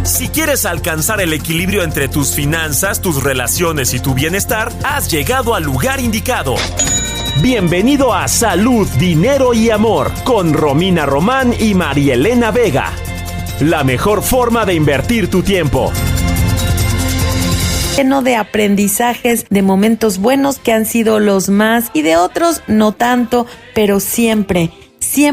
Si quieres alcanzar el equilibrio entre tus finanzas, tus relaciones y tu bienestar, has llegado al lugar indicado. Bienvenido a Salud, Dinero y Amor con Romina Román y Marielena Vega. La mejor forma de invertir tu tiempo. Lleno de aprendizajes, de momentos buenos que han sido los más y de otros no tanto, pero siempre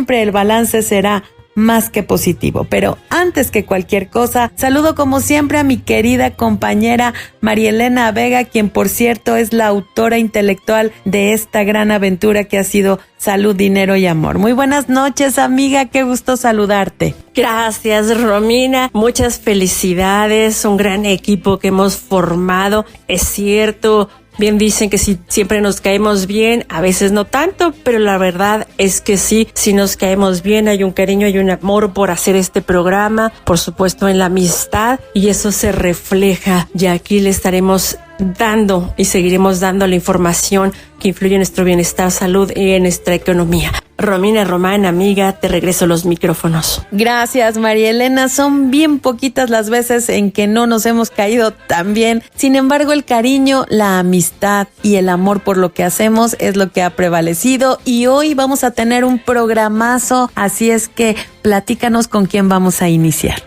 el balance será más que positivo. Pero antes que cualquier cosa, saludo como siempre a mi querida compañera Marielena Vega, quien por cierto es la autora intelectual de esta gran aventura que ha sido Salud, Dinero y Amor. Muy buenas noches, amiga, qué gusto saludarte. Gracias, Romina, muchas felicidades, un gran equipo que hemos formado, es cierto. Bien dicen que si siempre nos caemos bien, a veces no tanto, pero la verdad es que sí, si nos caemos bien, hay un cariño, hay un amor por hacer este programa, por supuesto en la amistad, y eso se refleja, y aquí le estaremos dando y seguiremos dando la información que influye en nuestro bienestar, salud y en nuestra economía. Romina Román, amiga, te regreso los micrófonos. Gracias, María Elena. Son bien poquitas las veces en que no nos hemos caído tan bien. Sin embargo, el cariño, la amistad y el amor por lo que hacemos es lo que ha prevalecido. Y hoy vamos a tener un programazo, así es que platícanos con quién vamos a iniciar.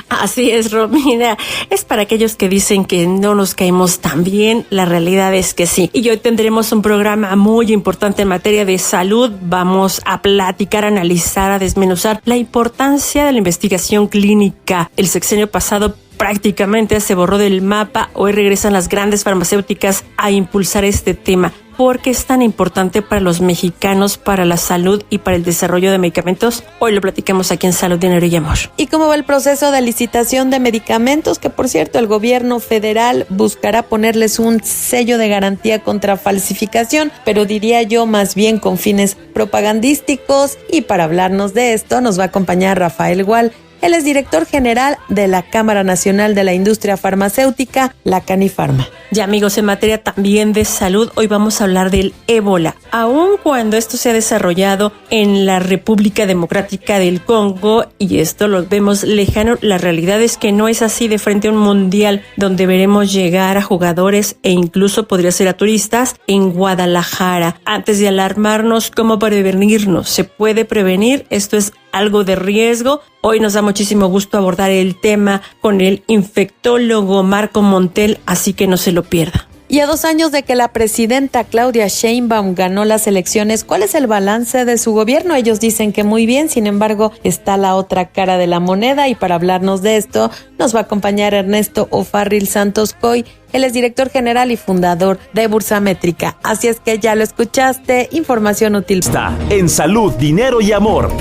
Así es, Romina. Es para aquellos que dicen que no nos caemos tan bien. La realidad es que sí. Y hoy tendremos un programa muy importante en materia de salud. Vamos a platicar, a analizar, a desmenuzar la importancia de la investigación clínica. El sexenio pasado prácticamente se borró del mapa. Hoy regresan las grandes farmacéuticas a impulsar este tema. ¿Por qué es tan importante para los mexicanos, para la salud y para el desarrollo de medicamentos? Hoy lo platicamos aquí en Salud, Dinero y Amor. ¿Y cómo va el proceso de licitación de medicamentos? Que por cierto, el gobierno federal buscará ponerles un sello de garantía contra falsificación, pero diría yo más bien con fines propagandísticos. Y para hablarnos de esto nos va a acompañar Rafael Gual. Él es director general de la Cámara Nacional de la Industria Farmacéutica, la Canifarma. Y amigos, en materia también de salud, hoy vamos a hablar del ébola. Aun cuando esto se ha desarrollado en la República Democrática del Congo, y esto lo vemos lejano, la realidad es que no es así. De frente a un mundial donde veremos llegar a jugadores e incluso podría ser a turistas en Guadalajara. Antes de alarmarnos, ¿cómo prevenirnos? ¿Se puede prevenir? Esto es algo de riesgo. Hoy nos da muchísimo gusto abordar el tema con el infectólogo Marco Montel, así que no se lo pierda. Y a 2 años de que la presidenta Claudia Sheinbaum ganó las elecciones, ¿cuál es el balance de su gobierno? Ellos dicen que muy bien, sin embargo, está la otra cara de la moneda, y para hablarnos de esto nos va a acompañar Ernesto O'Farrill Santos Coy. Él es director general y fundador de Bursamétrica. Así es que ya lo escuchaste, información útil. Está en Salud, Dinero y Amor.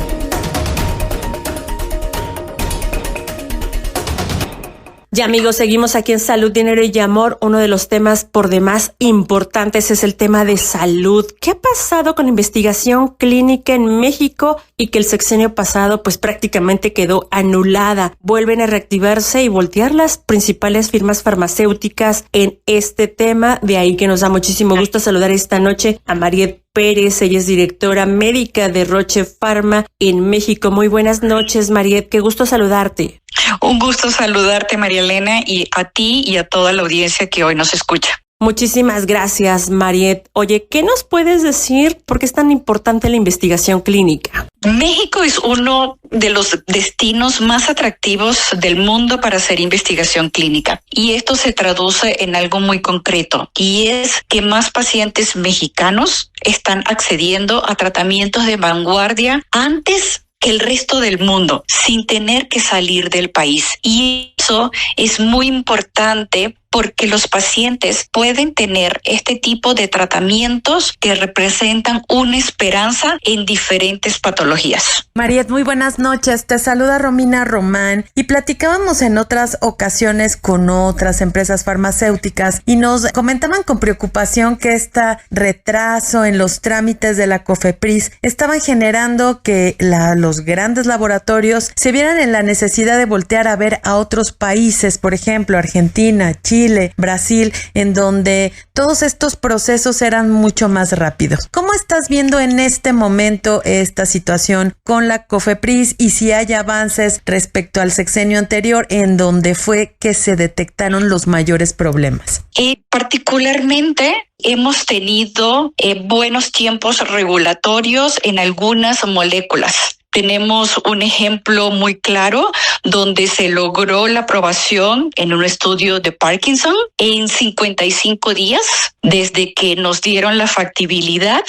Ya amigos, seguimos aquí en Salud, Dinero y Amor. Uno de los temas por demás importantes es el tema de salud. ¿Qué ha pasado con la investigación clínica en México y que el sexenio pasado pues prácticamente quedó anulada? Vuelven a reactivarse y voltear las principales firmas farmacéuticas en este tema. De ahí que nos da muchísimo gusto saludar esta noche a Mariet Pérez. Ella es directora médica de Roche Pharma en México. Muy buenas noches, Mariet. Qué gusto saludarte. Un gusto saludarte, María Elena, y a ti y a toda la audiencia que hoy nos escucha. Muchísimas gracias, Mariet. Oye, ¿qué nos puedes decir? ¿Por qué es tan importante la investigación clínica? México es uno de los destinos más atractivos del mundo para hacer investigación clínica. Y esto se traduce en algo muy concreto, y es que más pacientes mexicanos están accediendo a tratamientos de vanguardia antes que el resto del mundo, sin tener que salir del país. Y eso es muy importante porque los pacientes pueden tener este tipo de tratamientos que representan una esperanza en diferentes patologías. Mariet, muy buenas noches. Te saluda Romina Román, y platicábamos en otras ocasiones con otras empresas farmacéuticas y nos comentaban con preocupación que este retraso en los trámites de la COFEPRIS estaban generando que los grandes laboratorios se vieran en la necesidad de voltear a ver a otros países, por ejemplo Argentina, Chile, Chile, Brasil, en donde todos estos procesos eran mucho más rápidos. ¿Cómo estás viendo en este momento esta situación con la COFEPRIS y si hay avances respecto al sexenio anterior en donde fue que se detectaron los mayores problemas? Particularmente hemos tenido buenos tiempos regulatorios en algunas moléculas. Tenemos un ejemplo muy claro donde se logró la aprobación en un estudio de Parkinson en 55 días desde que nos dieron la factibilidad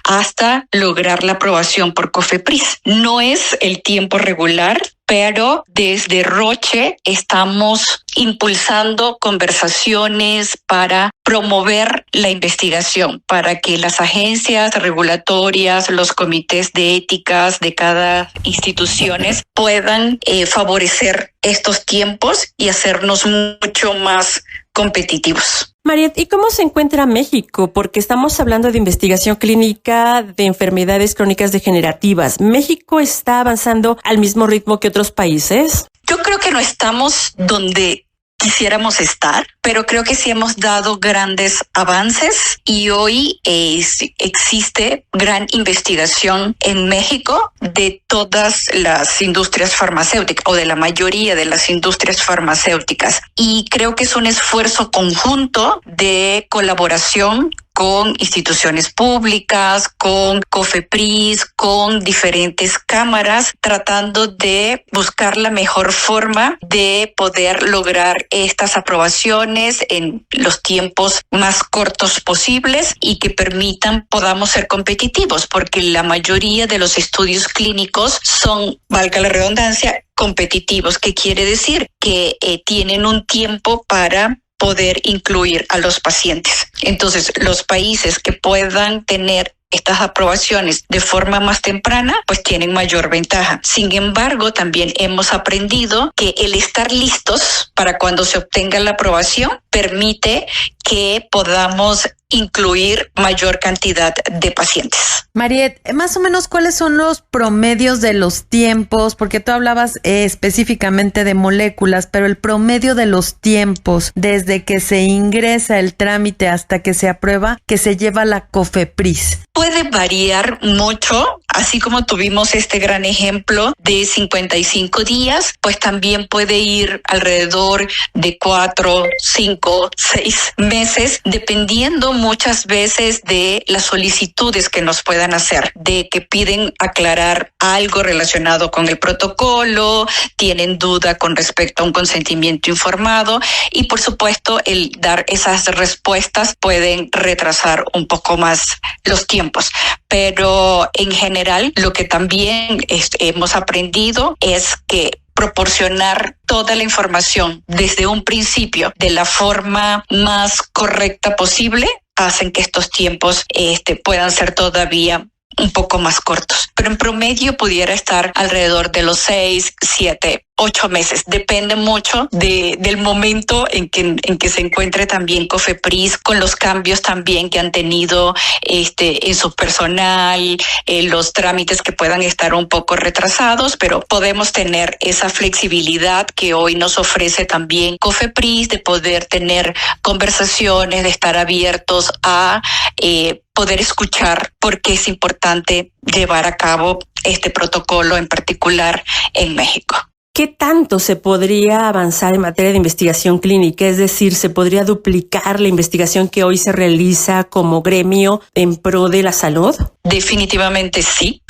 hasta lograr la aprobación por COFEPRIS. No es el tiempo regular, pero desde Roche estamos impulsando conversaciones para promover la investigación, para que las agencias regulatorias, los comités de éticas de cada instituciones puedan favorecer estos tiempos y hacernos mucho más competitivos. Mariet, ¿y cómo se encuentra México? Porque estamos hablando de investigación clínica de enfermedades crónicas degenerativas. ¿México está avanzando al mismo ritmo que otros países? Yo creo que no estamos donde quisiéramos estar, pero creo que sí hemos dado grandes avances y hoy existe gran investigación en México de todas las industrias farmacéuticas o de la mayoría de las industrias farmacéuticas. Y creo que es un esfuerzo conjunto de colaboración con instituciones públicas, con COFEPRIS, con diferentes cámaras, tratando de buscar la mejor forma de poder lograr estas aprobaciones en los tiempos más cortos posibles y que podamos ser competitivos, porque la mayoría de los estudios clínicos son, valga la redundancia, competitivos, que quiere decir que tienen un tiempo para poder incluir a los pacientes. Entonces, los países que puedan tener estas aprobaciones de forma más temprana, pues tienen mayor ventaja. Sin embargo, también hemos aprendido que el estar listos para cuando se obtenga la aprobación permite que podamos incluir mayor cantidad de pacientes. Mariet, más o menos, ¿cuáles son los promedios de los tiempos? Porque tú hablabas específicamente de moléculas, pero el promedio de los tiempos desde que se ingresa el trámite hasta que se aprueba, que se lleva la COFEPRIS. Puede variar mucho, así como tuvimos este gran ejemplo de 55 días, pues también puede ir alrededor de 4, 5, 6 meses, dependiendo muchas veces de las solicitudes que nos puedan hacer, de que piden aclarar algo relacionado con el protocolo, tienen duda con respecto a un consentimiento informado y por supuesto el dar esas respuestas pueden retrasar un poco más los tiempos. Pero en general lo que también hemos aprendido es que proporcionar toda la información desde un principio de la forma más correcta posible hacen que estos tiempos puedan ser todavía un poco más cortos. Pero en promedio pudiera estar alrededor de los 6, 7, 8 meses. Depende mucho del momento en que se encuentre también COFEPRIS, con los cambios también que han tenido en su personal, los trámites que puedan estar un poco retrasados, pero podemos tener esa flexibilidad que hoy nos ofrece también COFEPRIS de poder tener conversaciones, de estar abiertos a poder escuchar por qué es importante llevar a cabo este protocolo en particular en México. ¿Qué tanto se podría avanzar en materia de investigación clínica? Es decir, ¿se podría duplicar la investigación que hoy se realiza como gremio en pro de la salud? Definitivamente sí.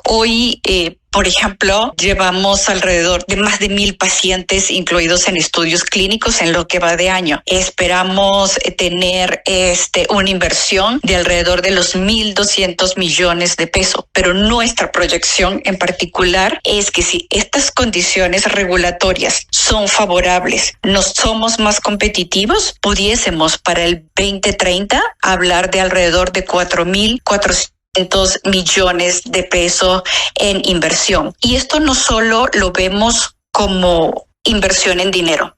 Hoy, por ejemplo, llevamos alrededor de más de 1,000 pacientes incluidos en estudios clínicos en lo que va de año. Esperamos tener una inversión de alrededor de los 1,200 millones de pesos, pero nuestra proyección en particular es que si estas condiciones regulatorias son favorables, nos somos más competitivos, pudiésemos para el 2030 hablar de alrededor de 4,400 millones de pesos en inversión. Y esto no solo lo vemos como inversión en dinero.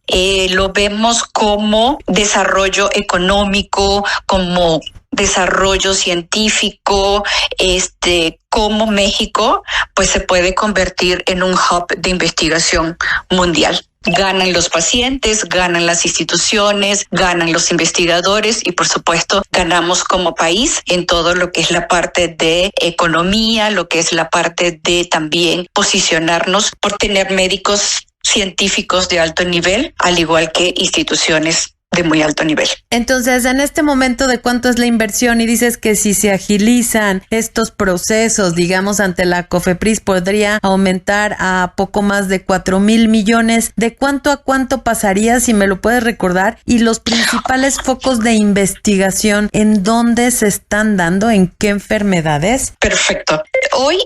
Lo vemos como desarrollo económico, como desarrollo científico, como México, pues se puede convertir en un hub de investigación mundial. Ganan los pacientes, ganan las instituciones, ganan los investigadores y por supuesto ganamos como país en todo lo que es la parte de economía, lo que es la parte de también posicionarnos por tener médicos científicos de alto nivel, al igual que instituciones de muy alto nivel. Entonces, en este momento, ¿de cuánto es la inversión? Y dices que si se agilizan estos procesos, digamos, ante la COFEPRIS, podría aumentar a poco más de 4,000 millones. ¿De cuánto a cuánto pasaría, si me lo puedes recordar? Y los principales focos de investigación, ¿en dónde se están dando? ¿En qué enfermedades? Perfecto. Hoy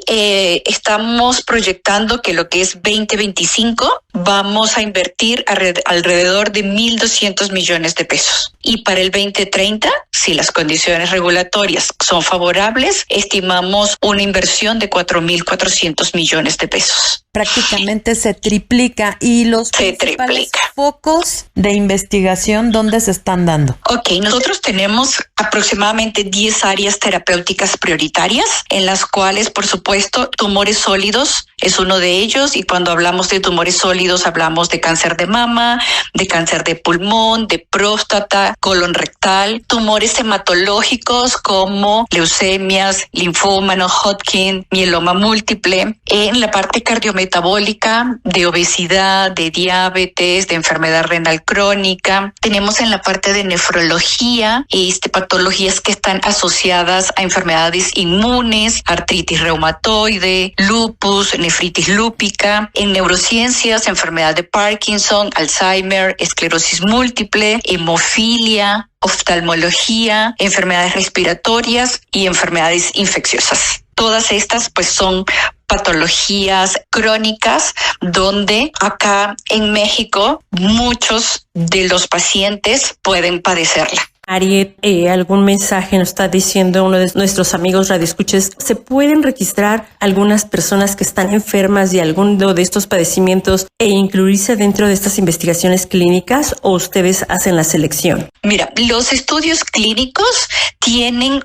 estamos proyectando que lo que es 2025 vamos a invertir alrededor de 1,200 millones de pesos. Y para el 2030, si las condiciones regulatorias son favorables, estimamos una inversión de 4,400 millones de pesos. Prácticamente se triplica. ¿Y los principales focos de investigación dónde se están dando? Ok, nosotros tenemos aproximadamente 10 áreas terapéuticas prioritarias, en las cuales, por supuesto, tumores sólidos es uno de ellos. Y cuando hablamos de tumores sólidos, hablamos de cáncer de mama, de cáncer de pulmón, de próstata, colon rectal, tumores hematológicos como leucemias, linfoma, no-Hodgkin, mieloma múltiple. En la parte cardiometabólica, de obesidad, de diabetes, de enfermedad renal crónica. Tenemos en la parte de nefrología, patologías que están asociadas a enfermedades inmunes, artritis reumatoide, lupus, nefritis lúpica. En neurociencias, enfermedad de Parkinson, Alzheimer, esclerosis múltiple, hemofilia, oftalmología, enfermedades respiratorias y enfermedades infecciosas. Todas estas pues son patologías crónicas donde acá en México muchos de los pacientes pueden padecerla. Mariet, algún mensaje nos está diciendo uno de nuestros amigos radioescuchas. ¿Se pueden registrar algunas personas que están enfermas de alguno de estos padecimientos e incluirse dentro de estas investigaciones clínicas, o ustedes hacen la selección? Mira, los estudios clínicos tienen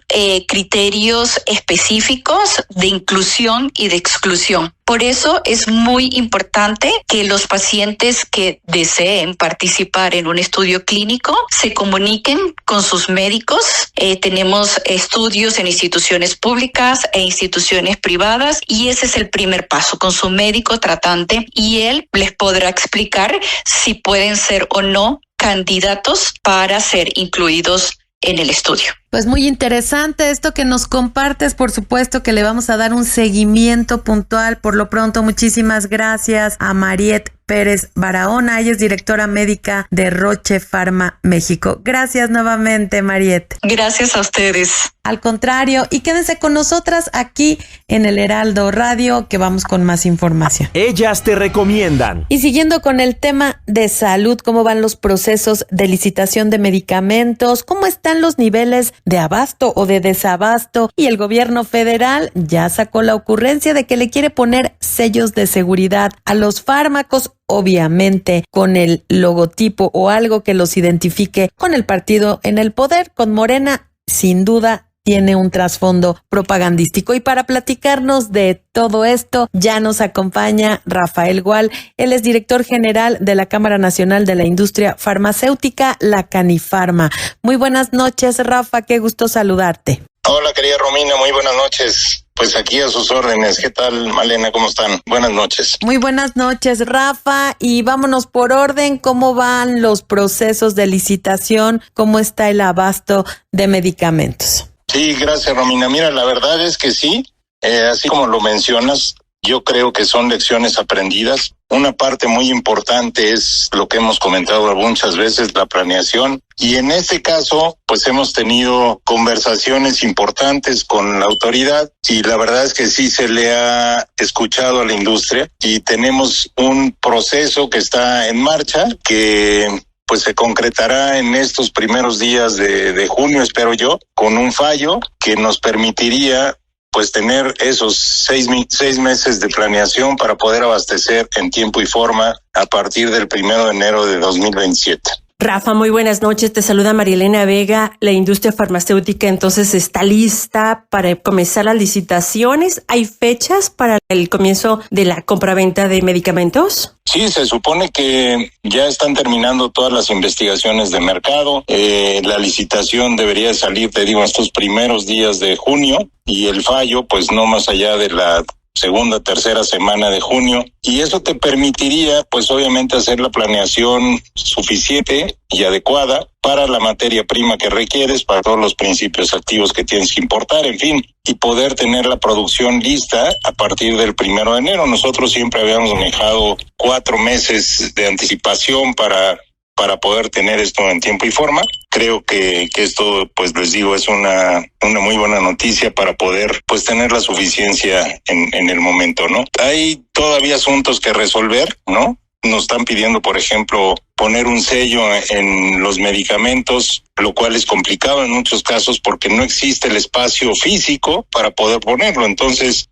criterios específicos de inclusión y de exclusión. Por eso es muy importante que los pacientes que deseen participar en un estudio clínico se comuniquen con sus médicos. Tenemos estudios en instituciones públicas e instituciones privadas y ese es el primer paso, con su médico tratante, y él les podrá explicar si pueden ser o no candidatos para ser incluidos en el estudio. Pues muy interesante esto que nos compartes. Por supuesto que le vamos a dar un seguimiento puntual. Por lo pronto, muchísimas gracias a Mariet Pérez Barahona. Ella es directora médica de Roche Pharma México. Gracias nuevamente, Mariet. Gracias a ustedes. Al contrario, y quédense con nosotras aquí en el Heraldo Radio, que vamos con más información. Ellas te recomiendan. Y siguiendo con el tema de salud, ¿cómo van los procesos de licitación de medicamentos? ¿Cómo están los niveles de abasto o de desabasto? Y el gobierno federal ya sacó la ocurrencia de que le quiere poner sellos de seguridad a los fármacos, obviamente con el logotipo o algo que los identifique con el partido en el poder, con Morena. Sin duda tiene un trasfondo propagandístico. Y para platicarnos de todo esto, ya nos acompaña Rafael Gual. Él es director general de la Cámara Nacional de la Industria Farmacéutica, la Canifarma. Muy buenas noches, Rafa, qué gusto saludarte. Hola, querida Romina, muy buenas noches. Pues aquí a sus órdenes. ¿Qué tal, Malena? ¿Cómo están? Buenas noches. Muy buenas noches, Rafa. Y vámonos por orden. ¿Cómo van los procesos de licitación? ¿Cómo está el abasto de medicamentos? Sí, gracias, Romina. Mira, la verdad es que sí, así como lo mencionas, yo creo que son lecciones aprendidas. Una parte muy importante es lo que hemos comentado muchas veces, la planeación. Y en este caso, pues hemos tenido conversaciones importantes con la autoridad y la verdad es que sí se le ha escuchado a la industria y tenemos un proceso que está en marcha que pues se concretará en estos primeros días de junio, espero yo, con un fallo que nos permitiría pues tener esos 6 meses de planeación para poder abastecer en tiempo y forma a partir del 1 de enero de 2027. Rafa, muy buenas noches. Te saluda Marielena Vega. La industria farmacéutica entonces está lista para comenzar las licitaciones. ¿Hay fechas para el comienzo de la compraventa de medicamentos? Sí, se supone que ya están terminando todas las investigaciones de mercado. La licitación debería salir, te digo, estos primeros días de junio y el fallo, pues no más allá de la segunda, tercera semana de junio, y eso te permitiría, pues obviamente, hacer la planeación suficiente y adecuada para la materia prima que requieres, para todos los principios activos que tienes que importar, en fin, y poder tener la producción lista a partir del 1 de enero. Nosotros siempre habíamos manejado 4 meses de anticipación para poder tener esto en tiempo y forma. Creo que esto, pues les digo, es una muy buena noticia para poder, pues, tener la suficiencia en el momento, ¿no? Hay todavía asuntos que resolver, ¿no? Nos están pidiendo, por ejemplo, poner un sello en los medicamentos, lo cual es complicado en muchos casos porque no existe el espacio físico para poder ponerlo. Entonces,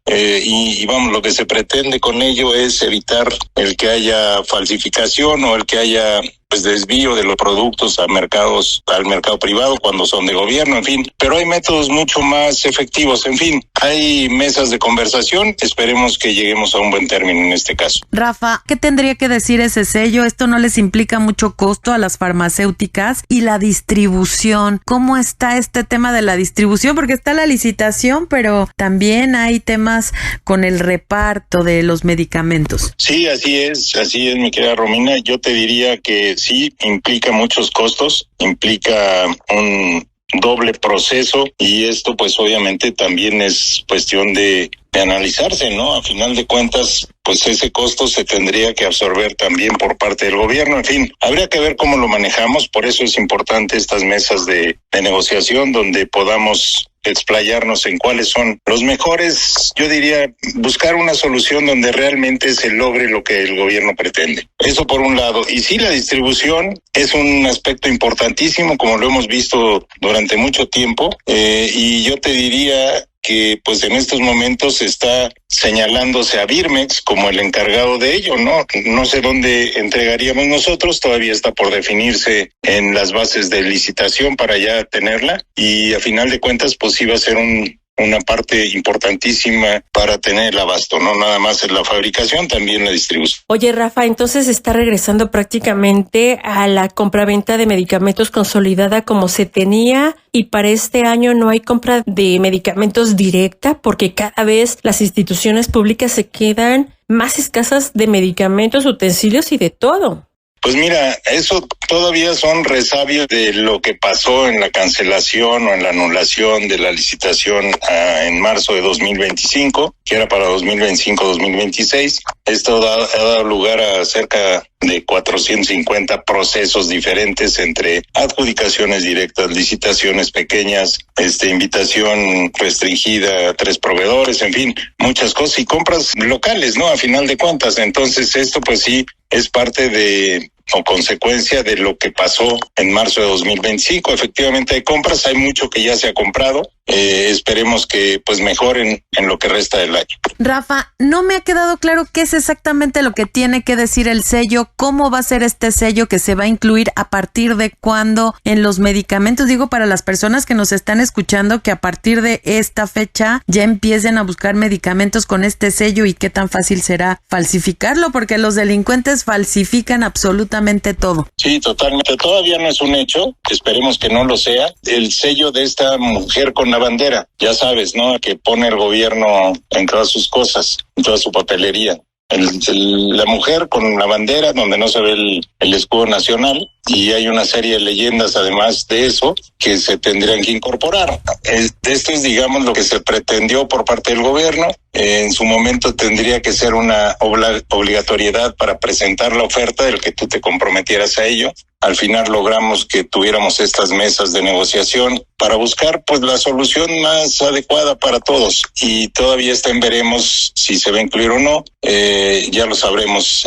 vamos, lo que se pretende con ello es evitar el que haya falsificación o el que haya, pues, desvío de los productos al mercado privado cuando son de gobierno, en fin. Pero hay métodos mucho más efectivos, en fin. Hay mesas de conversación, esperemos que lleguemos a un buen término en este caso. Rafa, ¿qué tendría que decir ese sello? ¿Esto no les implica mucho costo a las farmacéuticas? Y la distribución, ¿cómo está este tema de la distribución? Porque está la licitación, pero también hay temas con el reparto de los medicamentos. Sí, así es, mi querida Romina. Yo te diría que sí, implica muchos costos, implica un doble proceso, y esto pues obviamente también es cuestión de analizarse, ¿no? A final de cuentas, pues ese costo se tendría que absorber también por parte del gobierno. En fin, habría que ver cómo lo manejamos. Por eso es importante estas mesas de negociación donde podamos explayarnos en cuáles son los mejores, yo diría, buscar una solución donde realmente se logre lo que el gobierno pretende. Eso por un lado. Y sí, la distribución es un aspecto importantísimo, como lo hemos visto durante mucho tiempo, y yo te diría que pues en estos momentos está señalándose a Birmex como el encargado de ello, ¿no? No sé dónde entregaríamos nosotros, todavía está por definirse en las bases de licitación para ya tenerla, y a final de cuentas pues iba a ser una parte importantísima para tener el abasto, no nada más en la fabricación, también la distribución. Oye, Rafa, entonces está regresando prácticamente a la compraventa de medicamentos consolidada como se tenía, y para este año no hay compra de medicamentos directa porque cada vez las instituciones públicas se quedan más escasas de medicamentos, utensilios y de todo. Pues mira, eso todavía son resabios de lo que pasó en la cancelación o en la anulación de la licitación en marzo de 2025, que era para 2025-2026. Esto ha dado lugar a cerca de 450 procesos diferentes entre adjudicaciones directas, licitaciones pequeñas, invitación restringida a 3 proveedores, en fin, muchas cosas, y compras locales, ¿no? A final de cuentas. Entonces esto pues sí es parte o consecuencia de lo que pasó en marzo de 2025. Efectivamente hay compras, hay mucho que ya se ha comprado. Esperemos que pues mejoren en lo que resta del año. Rafa, no me ha quedado claro qué es exactamente lo que tiene que decir el sello, cómo va a ser este sello que se va a incluir, a partir de cuándo en los medicamentos. Digo, para las personas que nos están escuchando, que a partir de esta fecha ya empiecen a buscar medicamentos con este sello, y qué tan fácil será falsificarlo, porque los delincuentes falsifican absolutamente todo. Sí, totalmente. Todavía no es un hecho, esperemos que no lo sea. El sello de esta mujer con la bandera, ya sabes, ¿no? Que pone el gobierno en todas sus cosas, en toda su papelería. La mujer con la bandera donde no se ve el escudo nacional, y hay una serie de leyendas además de eso que se tendrían que incorporar. Esto es, digamos, lo que se pretendió por parte del gobierno. En su momento tendría que ser una obligatoriedad para presentar la oferta del que tú te comprometieras a ello. Al final logramos que tuviéramos estas mesas de negociación para buscar pues la solución más adecuada para todos, y todavía está en veremos si se va a incluir o no. Ya lo sabremos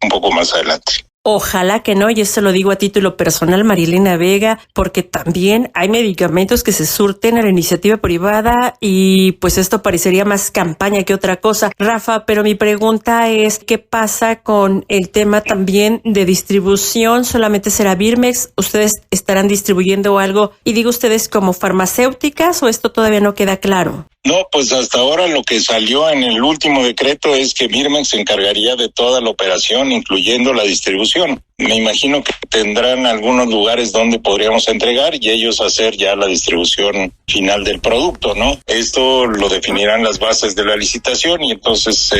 un poco más adelante. Ojalá que no, y eso lo digo a título personal, Marielena Vega, porque también hay medicamentos que se surten a la iniciativa privada y pues esto parecería más campaña que otra cosa. Rafa, pero mi pregunta es, ¿qué pasa con el tema también de distribución? ¿Solamente será Birmex? ¿Ustedes estarán distribuyendo algo? Y digo ustedes como farmacéuticas, ¿o esto todavía no queda claro? No, pues hasta ahora lo que salió en el último decreto es que Birmex se encargaría de toda la operación, incluyendo la distribución. Me imagino que tendrán algunos lugares donde podríamos entregar y ellos hacer ya la distribución final del producto, ¿no? Esto lo definirán las bases de la licitación y entonces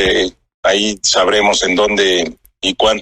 ahí sabremos en dónde y cuál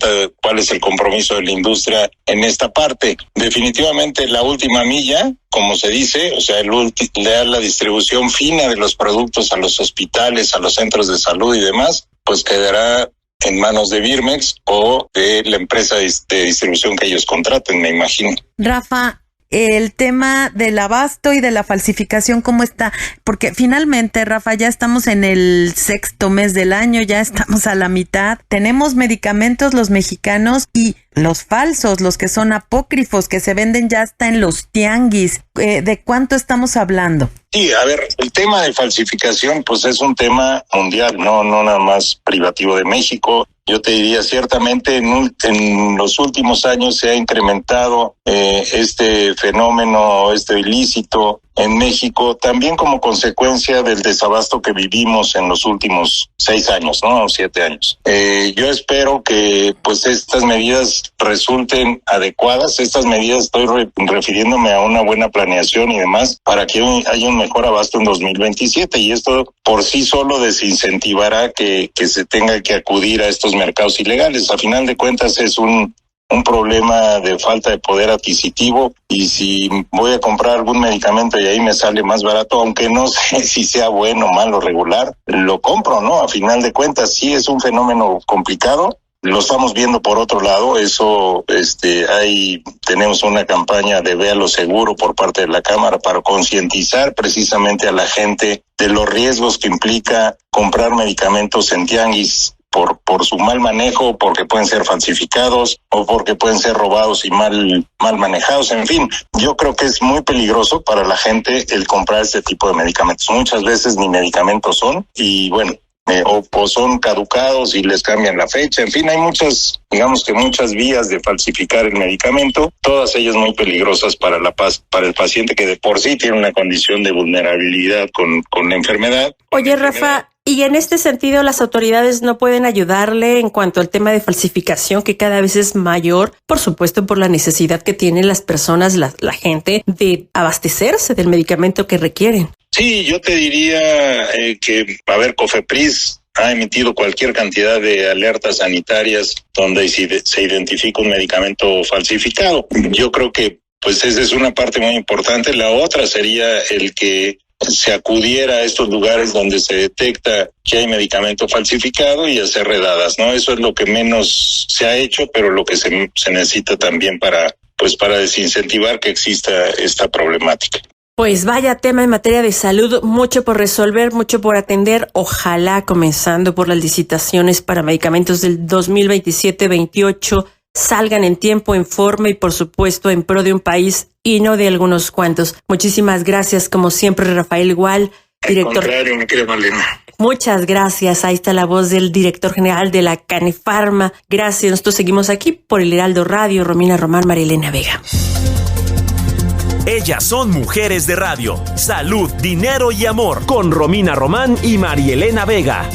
es el compromiso de la industria en esta parte. Definitivamente la última milla, como se dice, o sea, la distribución fina de los productos a los hospitales, a los centros de salud y demás, pues quedará en manos de Birmex o de la empresa de distribución que ellos contraten, me imagino. Rafa, el tema del abasto y de la falsificación, ¿cómo está? Porque finalmente, Rafa, ya estamos en el 6º mes del año, ya estamos a la mitad. Tenemos medicamentos los mexicanos y los falsos, los que son apócrifos, que se venden ya hasta en los tianguis. ¿De cuánto estamos hablando? Sí, a ver, el tema de falsificación pues es un tema mundial, no nada más privativo de México. Yo te diría, ciertamente en los últimos años se ha incrementado este fenómeno, este ilícito en México, también como consecuencia del desabasto que vivimos en los últimos 6 años, ¿no? 7 años. Yo espero que pues estas medidas resulten adecuadas. Estas medidas estoy refiriéndome a una buena planeación y demás para que haya un mejor abasto en 2027 y esto por sí solo desincentivará que se tenga que acudir a estos mercados ilegales. A final de cuentas es un problema de falta de poder adquisitivo y si voy a comprar algún medicamento y ahí me sale más barato, aunque no sé si sea bueno, malo, regular, lo compro, ¿no? A final de cuentas sí es un fenómeno complicado. Lo estamos viendo por otro lado, eso, tenemos una campaña de Véalo Seguro por parte de la Cámara para concientizar precisamente a la gente de los riesgos que implica comprar medicamentos en tianguis por su mal manejo, porque pueden ser falsificados o porque pueden ser robados y mal manejados. En fin, yo creo que es muy peligroso para la gente el comprar este tipo de medicamentos. Muchas veces ni medicamentos son y bueno, o son caducados y les cambian la fecha. En fin, hay muchas vías de falsificar el medicamento, todas ellas muy peligrosas para el paciente que de por sí tiene una condición de vulnerabilidad con la enfermedad. Oye, Rafa, y en este sentido, las autoridades no pueden ayudarle en cuanto al tema de falsificación, que cada vez es mayor, por supuesto, por la necesidad que tienen las personas, la gente, de abastecerse del medicamento que requieren. Sí, yo te diría que, COFEPRIS ha emitido cualquier cantidad de alertas sanitarias donde se identifica un medicamento falsificado. Yo creo que pues esa es una parte muy importante. La otra sería el que se acudiera a estos lugares donde se detecta que hay medicamento falsificado y hacer redadas, ¿no? Eso es lo que menos se ha hecho, pero lo que se necesita también para desincentivar que exista esta problemática. Pues vaya tema en materia de salud, mucho por resolver, mucho por atender, ojalá comenzando por las licitaciones para medicamentos del 2027-28 salgan en tiempo, en forma y por supuesto en pro de un país y no de algunos cuantos. Muchísimas gracias, como siempre, Rafael Gual, director. Al contrario, mi querida Malena. Muchas gracias, ahí está la voz del director general de la Canefarma. Gracias, nosotros seguimos aquí por el Heraldo Radio, Romina Román, Marielena Vega. Ellas son mujeres de radio. Salud, dinero y amor. Con Romina Román y Marielena Vega.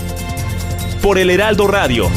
Por el Heraldo Radio.